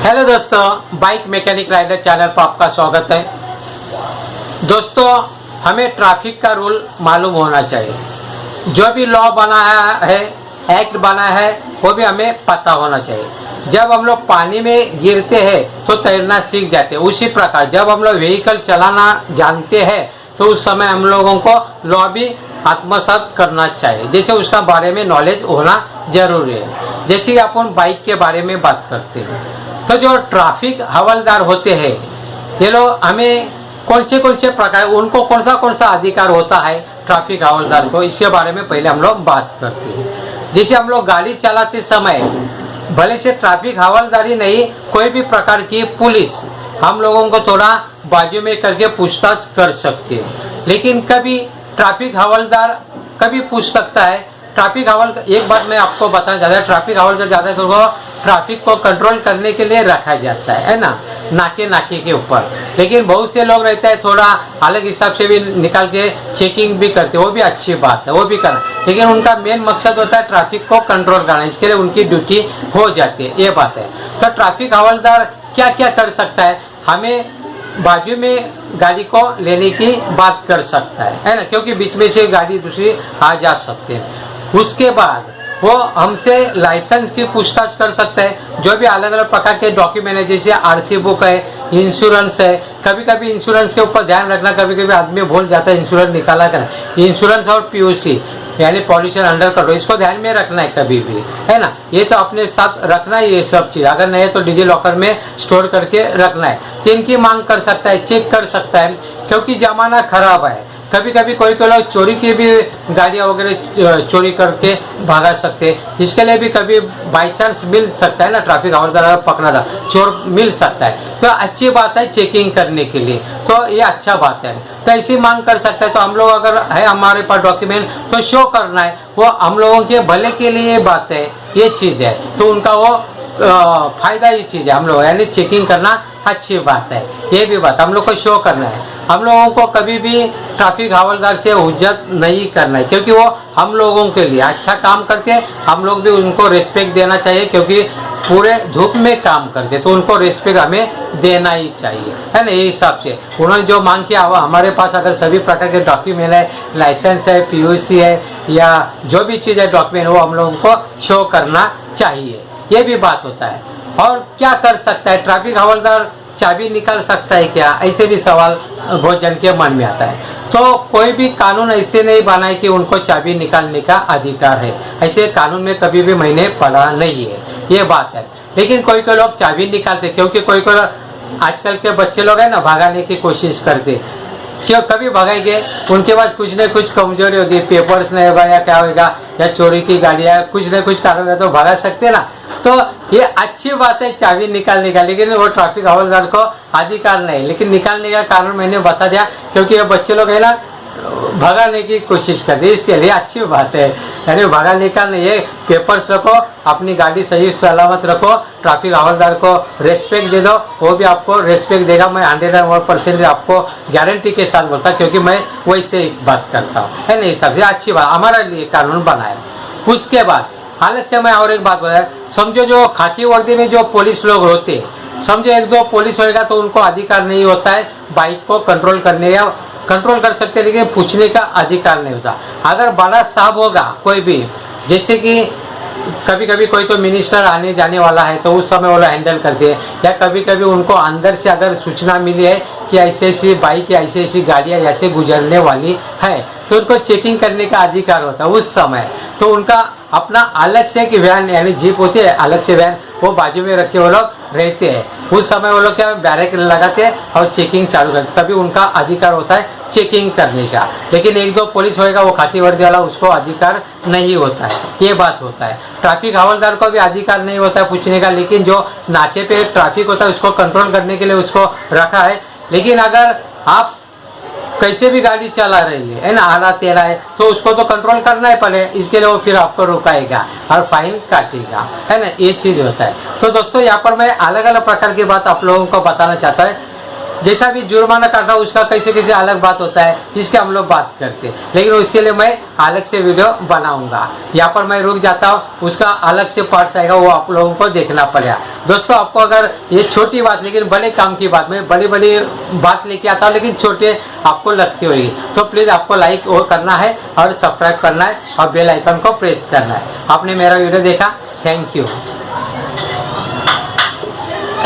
Hello दोस्तों, bike mechanic rider channel पर आपका स्वागत है। दोस्तों, हमें ट्रैफिक का रूल मालूम होना चाहिए। जो भी लॉ बना है, एक्ट बना है, वो भी हमें पता होना चाहिए। जब हम लोग पानी में गिरते हैं तो तैरना सीख जाते हैं, उसी प्रकार जब हम लोग व्हीकल चलाना जानते हैं तो उस समय हम लोगों को लॉ भी आत्मसात करना चाहिए, जैसे उसका बारे में नॉलेज होना जरूरी है। जैसे अपन बाइक के बारे में बात करते हैं तो जो ट्रैफिक हवलदार होते हैं, ये लोग हमें कौन से प्रकार, उनको कौन सा अधिकार होता है ट्रैफिक हवलदार को, इसके बारे में पहले हम लोग बात करते हैं। जैसे हम लोग गाड़ी चलाते समय भले से ट्रैफिक हवलदारी नहीं, कोई भी प्रकार की पुलिस हम लोगों को थोड़ा बाजू में करके पूछताछ कर सकती है, लेकिन कभी ट्रैफिक हवलदार कभी पूछ सकता है। ट्रैफिक हवलदार, एक बात मैं आपको बताना चाहता हूँ, ट्रैफिक हवलदार ज़्यादा तो ट्रैफिक को कंट्रोल करने के लिए रखा जाता है ना, नाके के ऊपर। लेकिन बहुत से लोग रहते हैं थोड़ा अलग हिसाब से भी निकाल के चेकिंग भी करते हैं, वो भी अच्छी बात है, वो भी करना, लेकिन उनका मेन मकसद होता है ट्रैफिक को कंट्रोल करना, इसके लिए उनकी ड्यूटी हो जाती है, ये बात है। तो ट्रैफिक हवलदार क्या क्या कर सकता है, हमें बाजू में गाड़ी को लेने की बात कर सकता है ना, क्योंकि बीच में से गाड़ी दूसरी आ जा सकती है। उसके बाद वो हमसे लाइसेंस की पूछताछ कर सकते हैं। जो भी अलग अलग प्रकार के डॉक्यूमेंट है, जैसे आरसी बुक है, इंश्योरेंस है। कभी कभी इंश्योरेंस के ऊपर ध्यान रखना, कभी कभी आदमी भूल जाता है इंश्योरेंस निकाला कर, इंश्योरेंस और पीयूसी यानी पॉल्यूशन अंडर कंट्रोल, इसको ध्यान में रखना है कभी भी, है ना। ये तो अपने साथ रखना है, ये सब चीज़ अगर नहीं है तो डिजी लॉकर में स्टोर करके रखना है। तो इनकी मांग कर सकता है, चेक कर सकता है, क्योंकि जमाना खराब है। कभी कभी कोई लोग चोरी की भी गाड़ियाँ वगैरह चोरी करके भागा सकते हैं, इसके लिए भी कभी बाई चांस मिल सकता है ना, ट्रैफिक हवलदार पकड़ा था, चोर मिल सकता है। तो अच्छी बात है चेकिंग करने के लिए, तो ये अच्छा बात है। तो ऐसी मांग कर सकता है। तो हम लोग अगर है हमारे पास डॉक्यूमेंट तो शो करना है, वो हम लोगों के भले के लिए बात है, ये चीज़ है। तो उनका वो फायदा ये चीज़ है, हम लोग यानी चेकिंग करना अच्छी बात है, ये भी बात हम लोग को शो करना है। हम लोगों को कभी भी ट्रैफिक हवलदार से हुज्जत नहीं करना है, क्योंकि वो हम लोगों के लिए अच्छा काम करते हैं, हम लोग भी उनको रिस्पेक्ट देना चाहिए, क्योंकि पूरे धूप में काम करते, तो उनको रिस्पेक्ट हमें देना ही चाहिए, है ना। ये हिसाब से उन्होंने जो मांग किया, हमारे पास अगर सभी प्रकार के डॉक्यूमेंट है, लाइसेंस है, पीयूसी है, या जो भी चीज़ है डॉक्यूमेंट, वो हम लोगों को शो करना चाहिए, ये भी बात होता है। और क्या कर सकता है ट्रैफिक हवलदार, चाबी निकाल सकता है क्या, ऐसे भी सवाल बहुत जन के मन में आता है। तो कोई भी कानून ऐसे नहीं बना है कि उनको चाबी निकालने का अधिकार है, ऐसे कानून में कभी भी मैंने पढ़ा नहीं है, ये बात है। लेकिन कोई लोग चाबी निकालते, क्योंकि कोई आजकल के बच्चे लोग हैं ना, भागाने की कोशिश करते, क्यों कभी भगाएंगे, उनके पास कुछ न कुछ कमजोरी होगी, पेपर्स नहीं होगा या क्या होगा, या चोरी की गाड़ियाँ कुछ न कुछ कारण होगा, तो भगा सकते ना। तो ये अच्छी बात है चाबी निकालने का, लेकिन वो ट्रैफिक हवलदार को अधिकार नहीं। लेकिन निकालने का कारण मैंने बता दिया, क्योंकि ये बच्चे लोग है ना भगाने की कोशिश करते, इसके लिए अच्छी बात है, यानी भगा निकालने। ये पेपर्स रखो, अपनी गाड़ी सही सलामत रखो, ट्रैफिक हवलदार को रेस्पेक्ट दे दो, वो भी आपको रेस्पेक्ट देगा। मैं 101% आपको गारंटी के साथ बोलता, क्योंकि मैं वैसे ही बात करता हूँ, है ना। इस सबसे अच्छी बात हमारे लिए कानून बना है। उसके बाद हालत से मैं और एक बात बताया, समझो जो खाकी वर्दी में जो पुलिस लोग होते, समझो एक दो पुलिस होएगा तो उनको अधिकार नहीं होता है बाइक को कंट्रोल करने, या कंट्रोल कर सकते हैं लेकिन पूछने का अधिकार नहीं होता। अगर बड़ा साहब होगा कोई भी, जैसे कि कभी कभी कोई तो मिनिस्टर आने जाने वाला है, तो उस समय वो लोग हैंडल करते हैं, या कभी कभी उनको अंदर से अगर सूचना मिली है कि ऐसी ऐसी बाइक या ऐसी ऐसी गाड़ियाँ ऐसे गुजरने वाली है, तो उनको चेकिंग करने का अधिकार होता है उस समय। तो उनका अपना अलग से कि वैन यानी जीप होती है, अलग से वैन, वो बाजू में रखे वो लोग रहते हैं। उस समय वो लोग क्या बैरिकेड लगाते हैं और चेकिंग चालू करते, तभी उनका अधिकार होता है चेकिंग करने का। लेकिन एक दो पुलिस होएगा वो खाकी वर्दी वाला, उसको अधिकार नहीं होता है, ये बात होता है। ट्रैफिक हवलदार को भी अधिकार नहीं होता है पूछने का, लेकिन जो नाके पे ट्रैफिक होता है उसको कंट्रोल करने के लिए उसको रखा है। लेकिन अगर आप कैसे भी गाड़ी चला रही है ना, आधा तेरा है, तो उसको तो कंट्रोल करना ही पड़े, इसके लिए वो फिर आपको रुकाएगा और फाइन काटेगा, है ना, ये चीज़ होता है। तो दोस्तों यहाँ पर मैं अलग अलग प्रकार की बात आप लोगों को बताना चाहता है। जैसा भी जुर्माना काटना उसका कैसे कैसे अलग बात होता है, इसके हम लोग बात करते हैं, लेकिन उसके लिए मैं अलग से वीडियो बनाऊंगा। यहाँ पर मैं रुक जाता हूँ, उसका अलग से पार्ट्स आएगा, वो आप लोगों को देखना पड़ेगा। दोस्तों आपको अगर ये छोटी बात लेकिन बड़े काम की बात, मैं बड़ी बड़ी बात लेके आता हूँ लेकिन छोटे आपको लगती होगी, तो प्लीज़ आपको लाइक वो करना है और सब्सक्राइब करना है और बेल आइकन को प्रेस करना है। आपने मेरा वीडियो देखा, थैंक यू।